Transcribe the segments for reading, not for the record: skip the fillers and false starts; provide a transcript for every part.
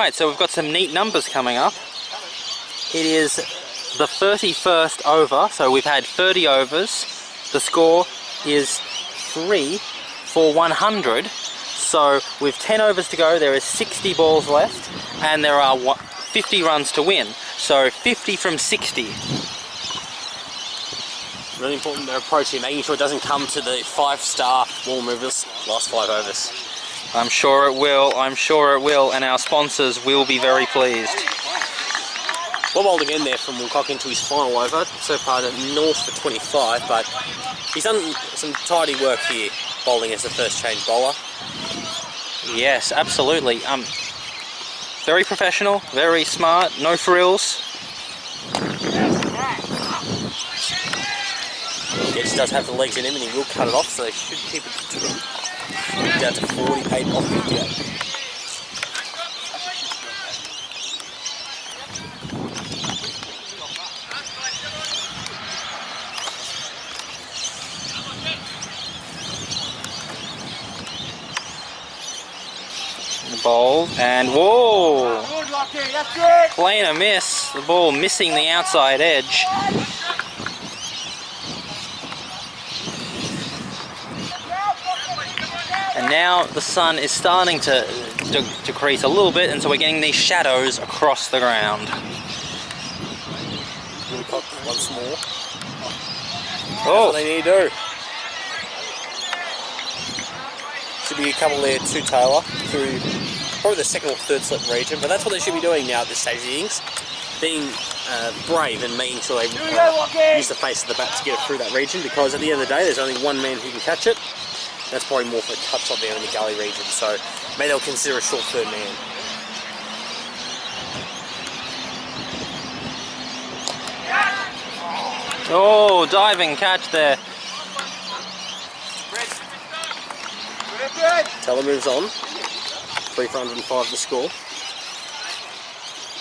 Alright, so we've got some neat numbers coming up. It is the 31st over, so we've had 30 overs. The score is 3 for 100. So with 10 overs to go, there is 60 balls left, and there are 50 runs to win. So 50 from 60. Really important their approach here, making sure it doesn't come to the 5-star ball movers last 5 overs. I'm sure it will, and our sponsors will be very pleased. Well bowled again there from Wilcock into his final over. So far north for 25, but he's done some tidy work here, bowling as the first change bowler. Yes, absolutely. Very professional, very smart, no frills. Gedge does have the legs in him and he will cut it off, so they should keep it down to 40, paid off 58. Ball and whoa! Plain a miss. The ball missing the outside edge. And now the sun is starting to decrease a little bit, and so we're getting these shadows across the ground. Once more. Oh! That's what they need to do. Should be a couple there to Taylor through probably the second or third slip region, but that's what they should be doing now at this stage of the innings. Being brave and making sure they use the face of the bat to get it through that region, because at the end of the day there's only one man who can catch it. That's probably more for the cut shot there in the gully region, so maybe they'll consider a short third man. Oh, diving catch there. Taylor moves on. 3 for 105 the score.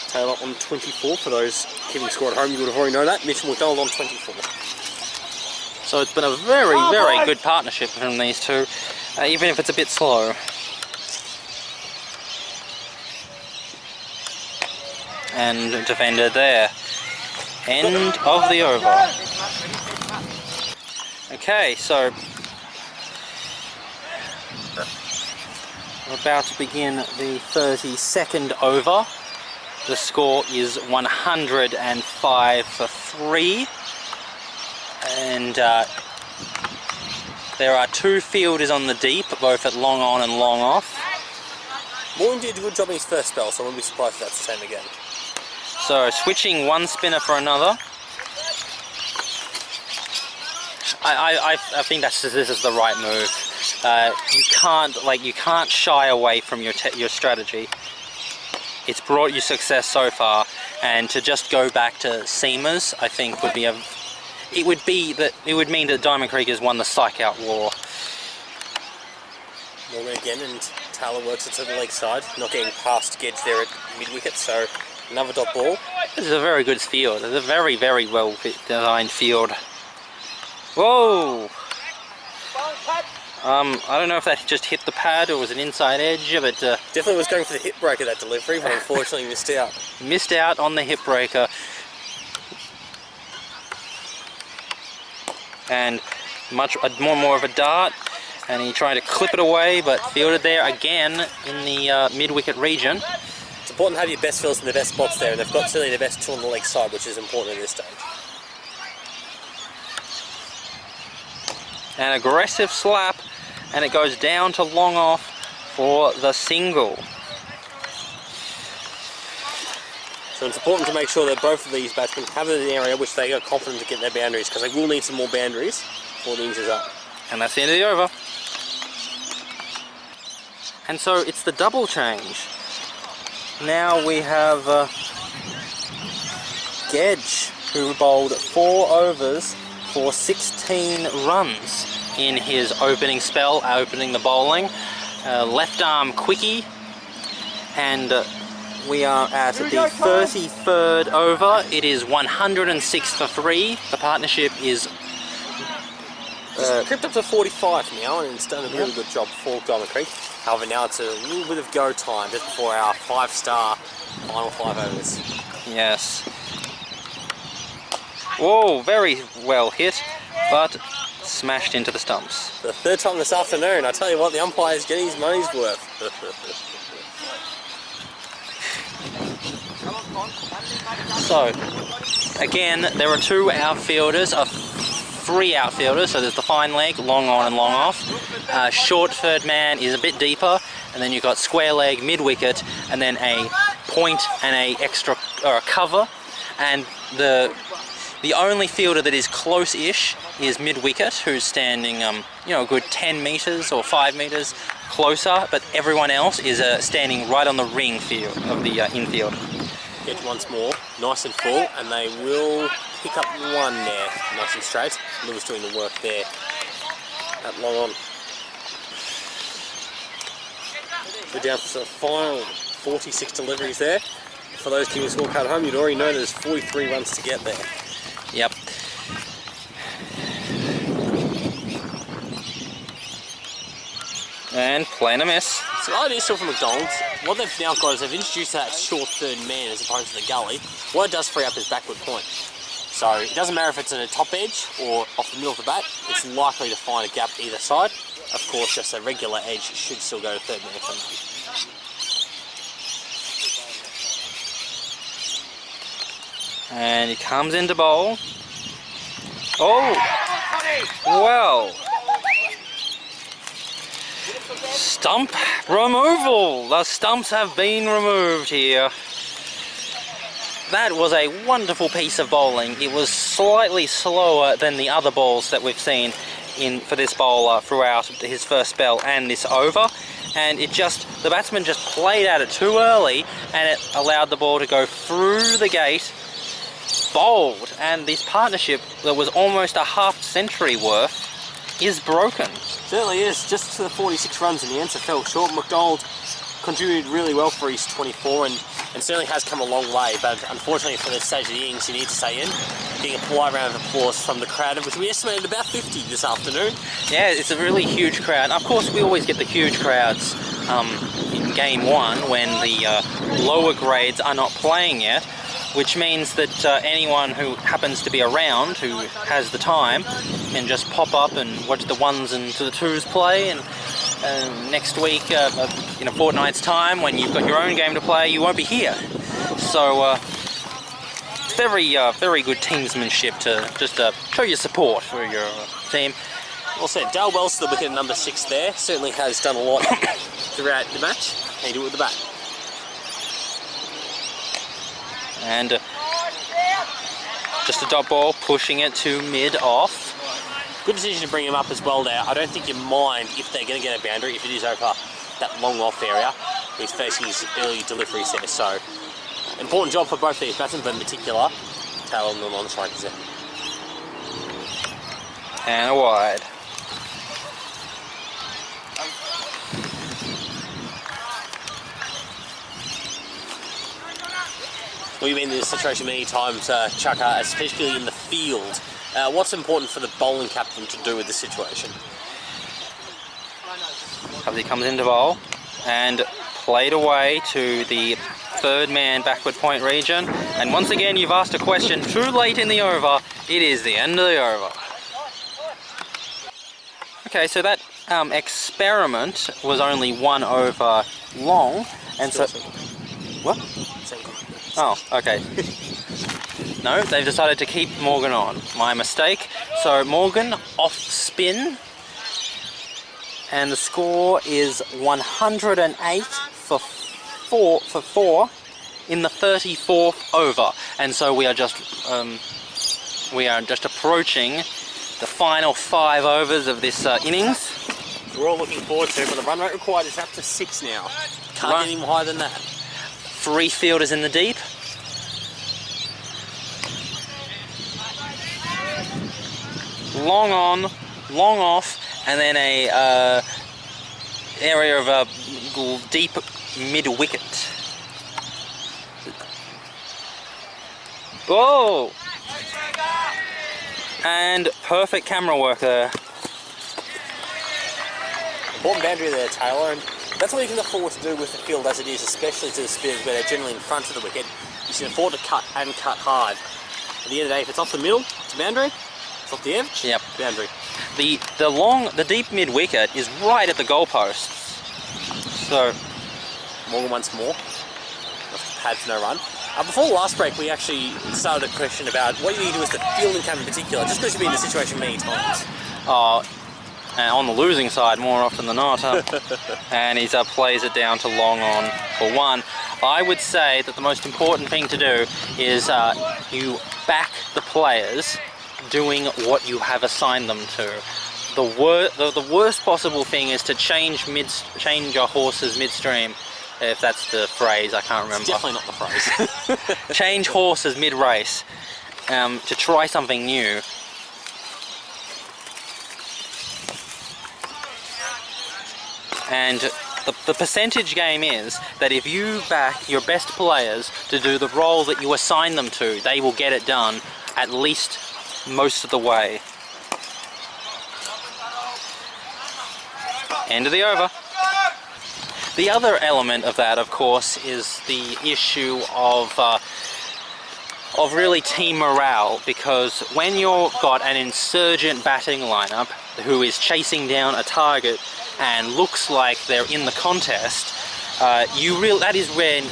Taylor on 24 for those keeping score at home. You would have already known that. Mitchell McDonald on 24. So it's been a very, very good partnership from these two, even if it's a bit slow. And defender there. End of the over. Okay, so we're about to begin the 32nd over. The score is 105 for 3. And there are 2 fielders on the deep, both at long on and long off. Morgan did a good job in his first spell, so I wouldn't be surprised if that's the same again. So switching one spinner for another. I think this is the right move. You can't shy away from your strategy. It's brought you success so far, and to just go back to seamers, I think would be it would mean that Diamond Creek has won the Psych Out war. Morgan again, and Taylor works it to the leg side, not getting past Gedge there at mid wicket, so another dot ball. This is a very good field. It's a very, very well designed field. Whoa! I don't know if that just hit the pad or was an inside edge, but definitely was going for the hip breaker, that delivery, but unfortunately missed out. Missed out on the hip breaker. And much more of a dart, and he tried to clip it away, but fielded there again in the mid-wicket region. It's important to have your best fielders in the best spots there, and they've got certainly the best 2 on the leg side, which is important at this stage. An aggressive slap, and it goes down to long off for the single. So it's important to make sure that both of these batsmen have an area which they are confident to get their boundaries, because they will need some more boundaries before the innings is up. And that's the end of the over. And so it's the double change. Now we have Gedge, who bowled 4 overs for 16 runs in his opening spell, opening the bowling. Left arm quickie, and we are at the 33rd over. It is 106 for 3. The partnership is crept up to 45 now, and it's done a really good job for Diamond Creek. However, now it's a little bit of go time just before our 5-star final 5 overs. Yes. Whoa, very well hit, but smashed into the stumps. The third time this afternoon, I tell you what, the umpire's getting his money's worth. So, again, there are 2 outfielders, 3 outfielders, so there's the fine leg, long on and long off. Short third man is a bit deeper, and then you've got square leg, mid wicket, and then a point and a extra or a cover. And the only fielder that is close-ish is mid wicket, who's standing, you know, a good 10 meters or 5 meters closer, but everyone else is standing right on the ring field of the infield. Get once more, nice and full, and they will pick up 1 there, nice and straight. Lewis doing the work there at long on. We're down to the final 46 deliveries there. For those keeping the scorecard at home, you'd already know there's 43 runs to get there. Yep. And playing a miss. So the idea is still from McDonald's. What they've now got is they've introduced that short third man as opposed to the gully. What it does free up is backward point. So it doesn't matter if it's at a top edge or off the middle of the bat, it's likely to find a gap either side. Of course, just a regular edge should still go to third man for me. And he comes into bowl. Oh! Well. Stump removal. The stumps have been removed here. That was a wonderful piece of bowling. It was slightly slower than the other balls that we've seen for this bowler throughout his first spell and this over. And the batsman just played at it too early, and it allowed the ball to go through the gate, bowled, and this partnership that was almost a half-century worth is broken. Certainly is. Just to the 46 runs in the end, so fell short. McDonald contributed really well for his 24 and certainly has come a long way, but unfortunately for this stage of the innings, he needs to stay in. Getting a polite round of applause from the crowd, which we estimated about 50 this afternoon. Yeah, it's a really huge crowd. Of course, we always get the huge crowds in game 1 when the lower grades are not playing yet, which means that anyone who happens to be around, who has the time, can just pop up and watch the 1s and the 2s play, and next week, in a fortnight's time, when you've got your own game to play, you won't be here. So, very good teamsmanship to just show your support for your team. Well said. Dale Wells, the wicket at number 6 there, certainly has done a lot throughout the match. How you do it with the bat? And just a dot ball, pushing it to mid-off. Good decision to bring him up as well there. I don't think you mind if they're going to get a boundary, if it is over that long off area. He's facing his early deliveries there, so important job for both these batsmen, but in particular, Taylor and the non-strikers there. And a wide. We've been in this situation many times, Chukka, especially in the field. What's important for the bowling captain to do with this situation? He comes into bowl and played away to the third man backward point region. And once again, you've asked a question too late in the over. It is the end of the over. Okay, so that experiment was only 1 over long, and so what? Oh, okay. No, they've decided to keep Morgan on. My mistake. So Morgan off spin, and the score is 108 for 4 in the 34th over. And so we are just approaching the final 5 overs of this innings. We're all looking forward to it, but the run rate required is up to 6 now. Can't get any more higher than that. 3 fielders in the deep. Long on, long off, and then a area of a deep mid wicket. Whoa! And perfect camera work there. Important boundary there, Taylor, and That's what you can afford to do with the field as it is, especially to the spinners where they're generally in front of the wicket. You can afford to cut and cut hard. At the end of the day, if it's off the middle, it's a boundary. If it's off the edge, yep. Boundary. The deep mid wicket is right at the goalposts. So Morgan once more. Pad for no run. Before the last break, we actually started a question about what you need to do as the fielding camp in particular, just because you've been in this situation many times. On the losing side more often than not, and he plays it down to long on for one. I would say that the most important thing to do is you back the players doing what you have assigned them to. The worst possible thing is to change your horses midstream, if that's the phrase. I can't remember. It's definitely not the phrase. Change horses mid-race to try something new. And the percentage game is that if you back your best players to do the role that you assign them to, they will get it done at least most of the way. End of the over. The other element of that, of course, is the issue of really team morale, because when you've got an insurgent batting lineup who is chasing down a target and looks like they're in the contest, that is when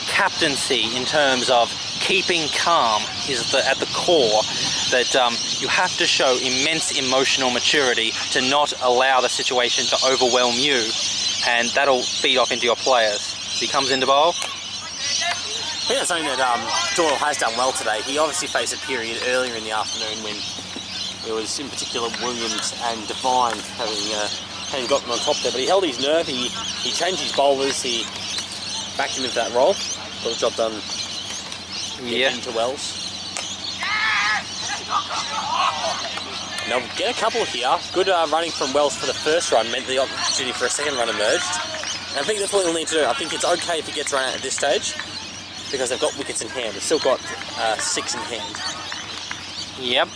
captaincy, in terms of keeping calm, is at the core. That you have to show immense emotional maturity to not allow the situation to overwhelm you, and that'll feed off into your players. He comes into bowl. I think that's something that Doyle has done well today. He obviously faced a period earlier in the afternoon when there was, in particular, Williams and Devine having gotten on top there, but he held his nerve, he changed his bowlers, he backed him into that role, got the job done into Wells. Now we'll get a couple here. Good running from Wells for the first run meant the opportunity for a second run emerged. And I think that's what we'll need to do. I think it's okay if he gets run out at this stage, because they've got wickets in hand. They've still got 6 in hand. Yep.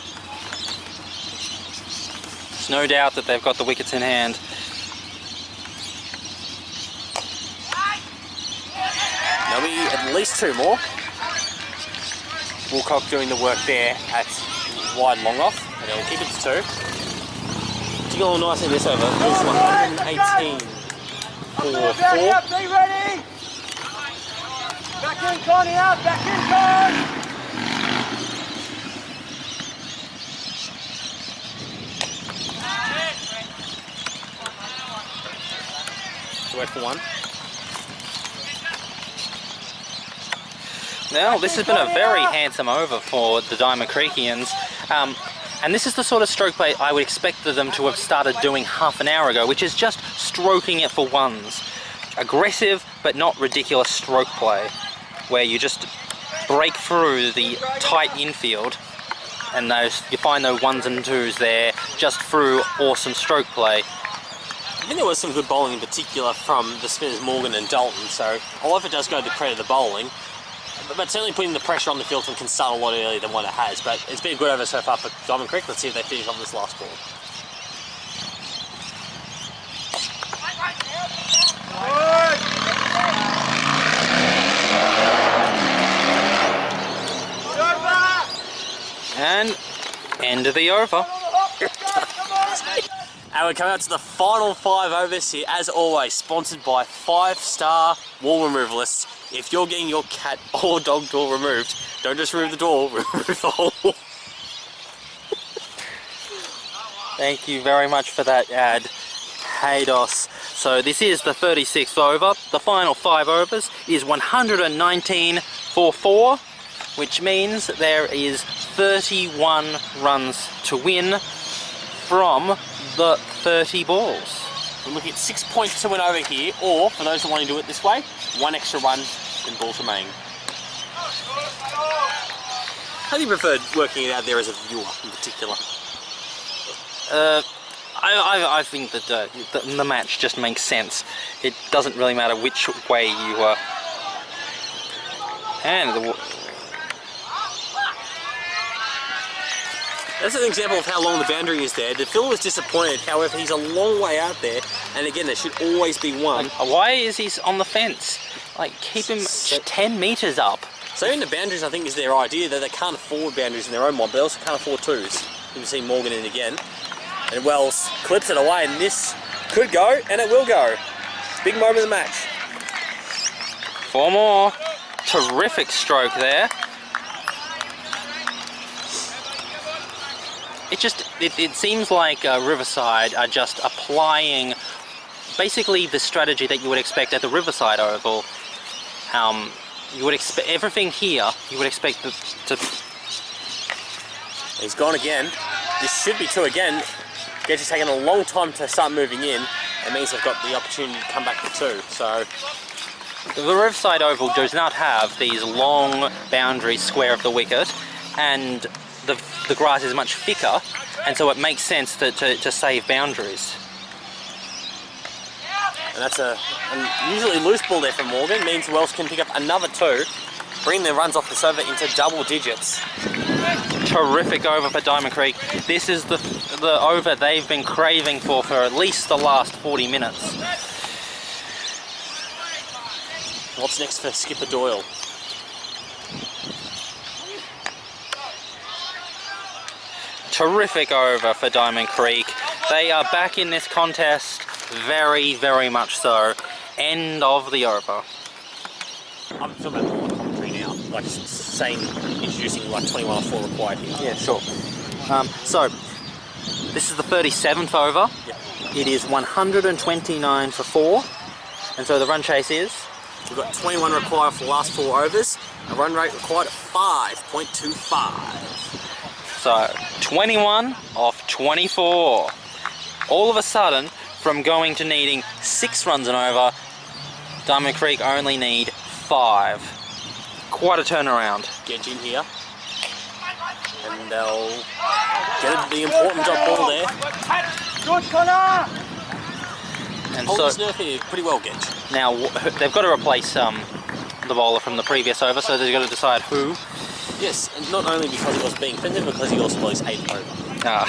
There's no doubt that they've got the wickets in hand. There'll be at least 2 more. Woolcock doing the work there at wide long off, and they'll keep it to 2. Ticking along nicely this over. It was 118 for 4. Be ready! Back in, Connie, out! Back in, Con! Wait for 1. Now, this has been a very handsome over for the Diamond Creekians, and this is the sort of stroke play I would expect them to have started doing half an hour ago, which is just stroking it for ones. Aggressive but not ridiculous stroke play, where you just break through the tight infield, and you find those 1s and 2s there just through awesome stroke play. I think there was some good bowling in particular from the spinners Morgan and Dalton, so a lot of it does go to the credit of the bowling. But certainly putting the pressure on the field can start a lot earlier than what it has. But it's been a good over so far for Diamond Creek. Let's see if they finish off this last ball. And end of the over. And we're coming up to the final 5 overs here, as always, sponsored by 5-Star Wall Removalists. If you're getting your cat or dog door removed, don't just remove the door, remove the hole. Thank you very much for that ad, Haydos. So this is the 36th over. The final 5 overs is 119 for 4, which means there is 31 runs to win from the 30 balls. We're looking at 6.2 and over here, or for those who want to do it this way, 1 extra run in balls remaining. How do you prefer working it out there as a viewer in particular? I think that the match just makes sense. It doesn't really matter which way you That's an example of how long the boundary is there. The fielder was disappointed, however, he's a long way out there, and again, there should always be one. Why is he on the fence? Like, keep him 10 metres up. So even the boundaries, I think, is their idea that they can't afford boundaries in their own mob, but they also can't afford twos. You can see Morgan in again. And Wells clips it away, and this could go, and it will go. Big moment of the match. 4 more. Terrific stroke there. It seems like Riverside are just applying basically the strategy that you would expect at the Riverside Oval. You would expect everything here. You would expect to. He's gone again. This should be 2 again. Gedge has taken a long time to start moving in. It means they've got the opportunity to come back for 2. So the Riverside Oval does not have these long boundaries square of the wicket, and the grass is much thicker, and so it makes sense to save boundaries. And that's a usually loose ball there from Morgan. Means Wells can pick up another 2, bring the runs off this over into double digits. Terrific over for Diamond Creek. This is the over they've been craving for at least the last 40 minutes. What's next for Skipper Doyle? Terrific over for Diamond Creek. They are back in this contest, very, very much so. End of the over. I'm talking about the commentary now, like saying, introducing like 21 or 4 required here. Yeah, sure. So, this is the 37th over. Yep. It is 129 for 4, and so the run chase is? We've got 21 required for the last 4 overs, a run rate required at 5.25. So, 21 off 24. All of a sudden, from going to needing 6 runs and over, Diamond Creek only need 5. Quite a turnaround. Gedge in here. And they'll get the important drop ball there. Good, Connor! And Hold so, this nerve here pretty well, Gedge. now, they've got to replace the bowler from the previous over, so they've got to decide who. Yes, and not only because he was being offensive, because he also was 8th over. Ah,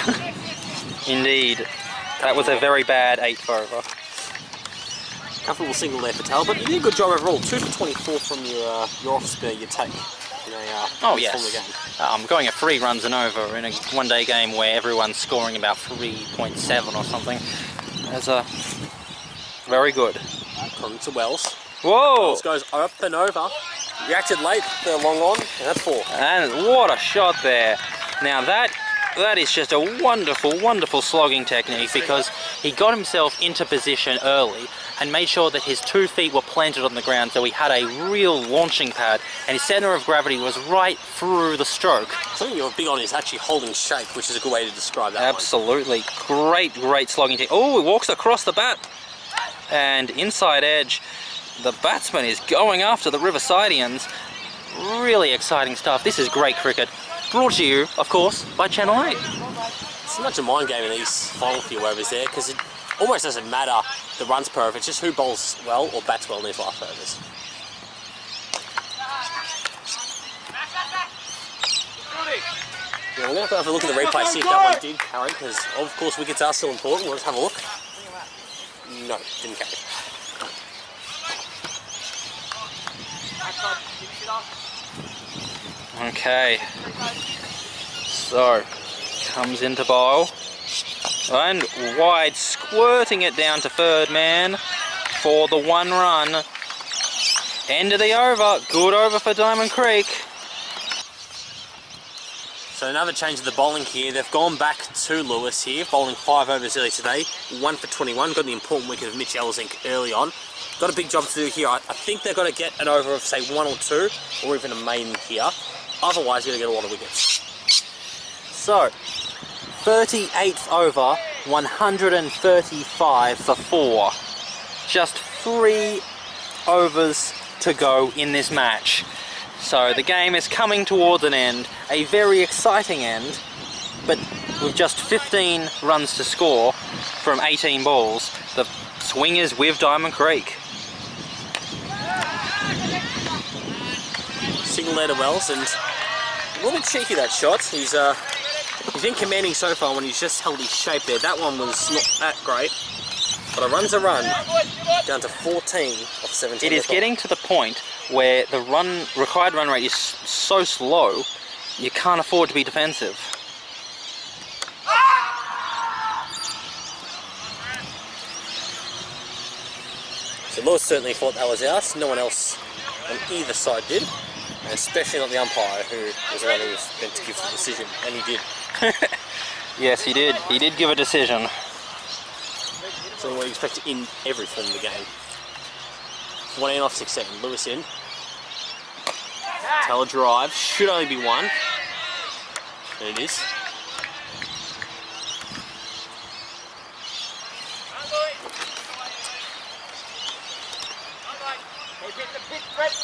indeed. That was a very bad 8th over. Comfortable single there for Tal, but you did a good job overall. 2 for 24 from your off spur you take in a Oh game. yes, going at 3 runs and over in a one-day game where everyone's scoring about 3.7 or something. That's very good. Come to Wells. Whoa! Wells goes up and over. Reacted late, they're long on, and that's 4. And what a shot there. Now that is just a wonderful, wonderful slogging technique, because he got himself into position early and made sure that his 2 feet were planted on the ground, so he had a real launching pad, and his centre of gravity was right through the stroke. Something you're big on is actually holding shape, which is a good way to describe that. Absolutely. Great, great slogging technique. Oh, he walks across the bat. And inside edge, the batsman is going after the Riversidians. Really exciting stuff. This is great cricket. Brought to you, of course, by Channel 8. It's not a mind game in these final few overs there, because it almost doesn't matter the runs per over, it's just who bowls well or bats well in these last overs. Yeah, we're going to have a look at the replay, see if that one did carry, because of course wickets are still important. We'll just have a look. No, didn't carry. Okay. So, comes into bowl. And wide, squirting it down to third man for the 1 run. End of the over. Good over for Diamond Creek. So another change of the bowling here. They've gone back to Lewis here, bowling 5 overs early today. 1 for 21. Got the important wicket of Mitch Elzink early on. Got a big job to do here. I think they've got to get an over of, say, 1 or 2, or even a main here. Otherwise, you're going to get a lot of wickets. So, 38th over, 135 for 4. Just 3 overs to go in this match. So the game is coming towards an end, a very exciting end, but with just 15 runs to score from 18 balls. The swing is with Diamond Creek. Single there to Wells, and a little bit cheeky that shot. He's He's been commanding so far when he's just held his shape there. That one was not that great. But a run's a run. Down to 14 off 17. It is getting to the point where the required run rate is so slow, you can't afford to be defensive. So Lewis certainly thought that was out. No one else on either side did. And especially not the umpire, who was the one who was meant to give the decision. And he did. Yes, he did. He did give a decision. So what you expect in every form of the game. 1 off 16. Lewis in. Taylor drive. Should only be one. There it is.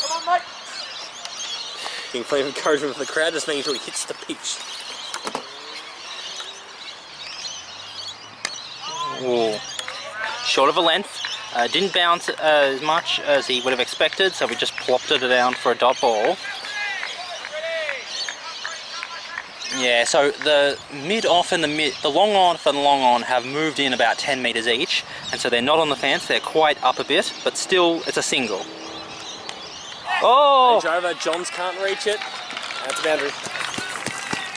Come on, mate. Getting plenty of encouragement from the crowd, just making sure he hits the pitch. Ooh. Short of a length. Didn't bounce as much as he would have expected, so we just plopped it down for a dot ball. Yeah, so the mid-off and the long-off and the long-on have moved in about 10 metres each, and so they're not on the fence, they're quite up a bit, but still it's a single. Oh! Range over, Johns can't reach it. Out the boundary.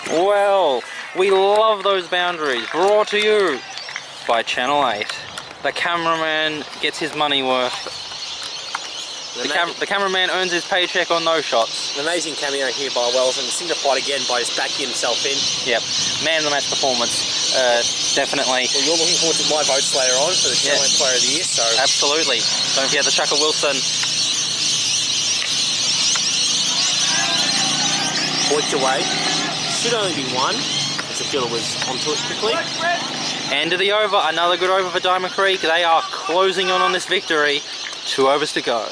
Well, we love those boundaries. Brought to you by Channel 8. The cameraman gets his money worth. The cameraman earns his paycheck on those shots. An amazing cameo here by Wells, and signified again by just backing himself in. Yep, man of the match performance, definitely. Well, you're looking forward to my votes later on for the Channel 8 Player of the Year, so... Absolutely. Don't forget the Chukka Wilson. Points away. Should only be one, as the fielder was onto it quickly. End of the over, another good over for Diamond Creek. They are closing on this victory. 2 overs to go.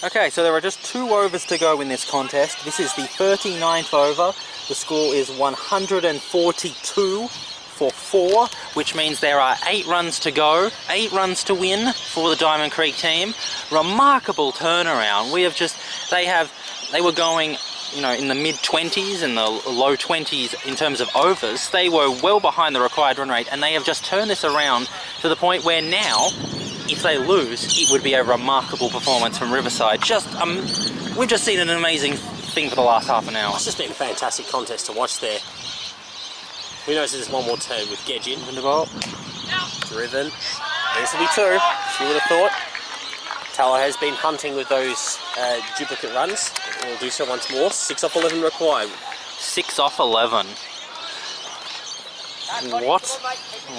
Okay, so there are just 2 overs to go in this contest. This is the 39th over. The score is 142 for 4, which means there are 8 runs to go, 8 runs to win for the Diamond Creek team. Remarkable turnaround. They were going, you know, in the mid-20s and the low 20s in terms of overs. They were well behind the required run rate, and they have just turned this around to the point where now, if they lose, it would be a remarkable performance from Riverside. We've just seen an amazing thing for the last half an hour. It's just been a fantastic contest to watch there. Who knows if there's one more turn with Gedge in. Driven. This will be 2. You would have thought. Taylor has been hunting with those duplicate runs. We'll do so once more. 6 off 11 required. 6 off 11.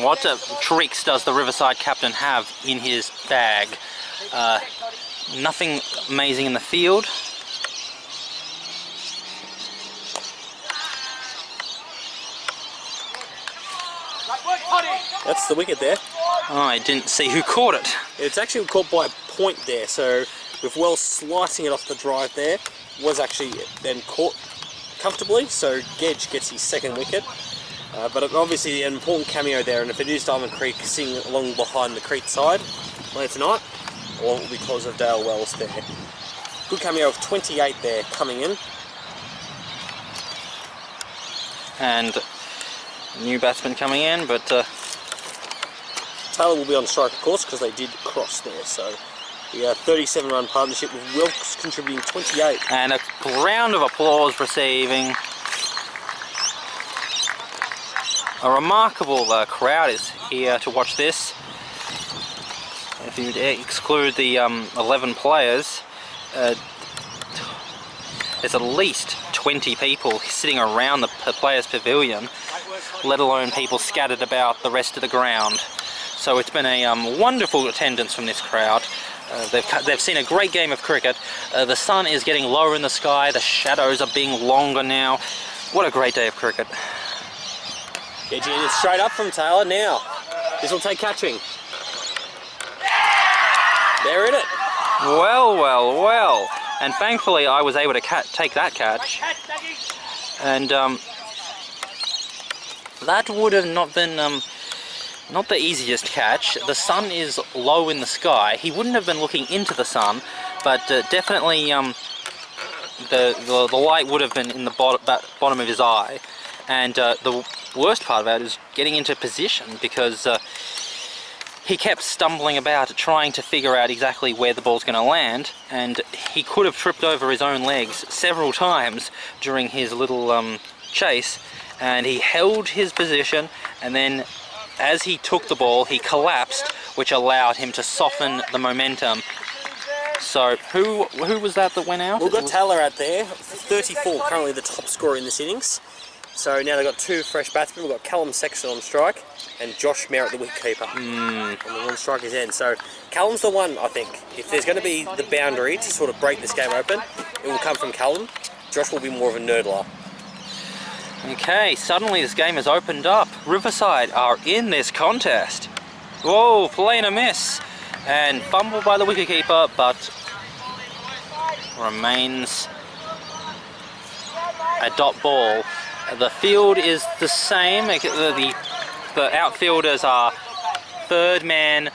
What tricks does the Riverside captain have in his bag? Nothing amazing in the field. That's the wicket there. Oh, I didn't see who caught it. It's actually caught by a point there, so with Wells slicing it off the drive there, was actually then caught comfortably, so Gedge gets his 2nd wicket. But obviously an important cameo there, and if it is Diamond Creek sitting along behind the Creek side later tonight, or it will be because of Dale Wells there. Good cameo of 28 there coming in. And new batsman coming in, but Taylor will be on strike, of course, because they did cross there. So we are 37-run partnership with Wilkes contributing 28. and a round of applause receiving. A remarkable crowd is here to watch this. If you exclude the 11 players, there's at least 20 people sitting around the players' pavilion, let alone people scattered about the rest of the ground. So it's been a wonderful attendance from this crowd. They've seen a great game of cricket. The sun is getting lower in the sky, the shadows are being longer now. What a great day of cricket. Gedge in, it's straight up from Taylor now. This will take catching. They're in it. Well, well, well. And thankfully I was able to take that catch. And that would have not been not the easiest catch. The sun is low in the sky. He wouldn't have been looking into the sun, but definitely the light would have been in the bottom of his eye. And the worst part about it is getting into position, because he kept stumbling about trying to figure out exactly where the ball's going to land, and he could have tripped over his own legs several times during his little chase, and he held his position, and then as he took the ball he collapsed, which allowed him to soften the momentum. So who was that went out? We've got Taylor out there, 34, currently the top scorer in this innings. So now they've got two fresh batsmen. We've got Callum Sexton on strike and Josh Merritt, the wicketkeeper, on the one-striker's end. So Callum's the one, I think. If there's going to be the boundary to sort of break this game open, it will come from Callum. Josh will be more of a nerdler. Okay, suddenly this game has opened up. Riverside are in this contest. Whoa, playing a miss. And fumbled by the wicketkeeper, but remains a dot ball. The field is the same. The outfielders are third man,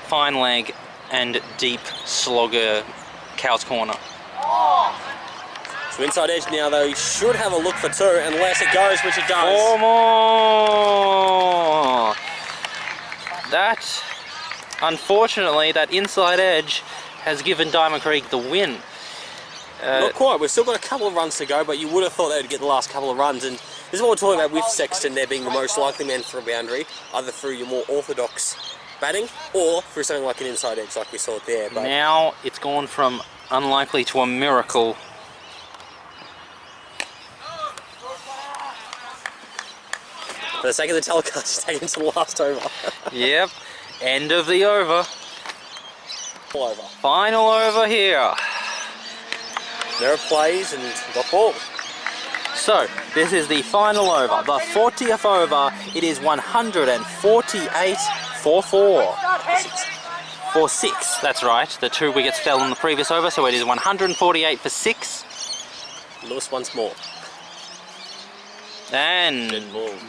fine leg, and deep slogger, cow's corner. So inside edge now, though, he should have a look for two, unless it goes, which it does. 4 more! That, unfortunately, that inside edge has given Diamond Creek the win. Not quite, we've still got a couple of runs to go, but you would have thought they would get the last couple of runs, and this is what we're talking about with Sexton, there being the most likely man for a boundary, either through your more orthodox batting, or through something like an inside edge like we saw there. But now it's gone from unlikely to a miracle. For the sake of the telecast, he's taken to the last over. Yep, end of the over. All over. Final over here. There are plays and got ball. So, this is the final over, the 40th over. It is 148 for 4. For 6, that's right. The 2 wickets fell in the previous over, so it is 148 for 6. Lewis once more. And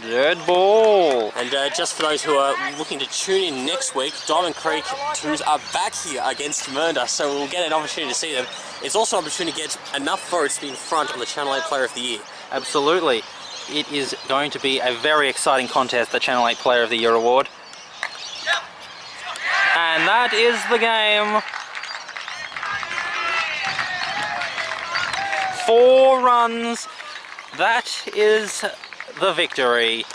Dead ball. And just for those who are looking to tune in next week, Diamond Creek 2s are back here against Mernda, so we'll get an opportunity to see them. It's also an opportunity to get enough votes to be in front on the Channel 8 Player of the Year. Absolutely. It is going to be a very exciting contest, the Channel 8 Player of the Year award. And that is the game. 4 runs. That is the victory.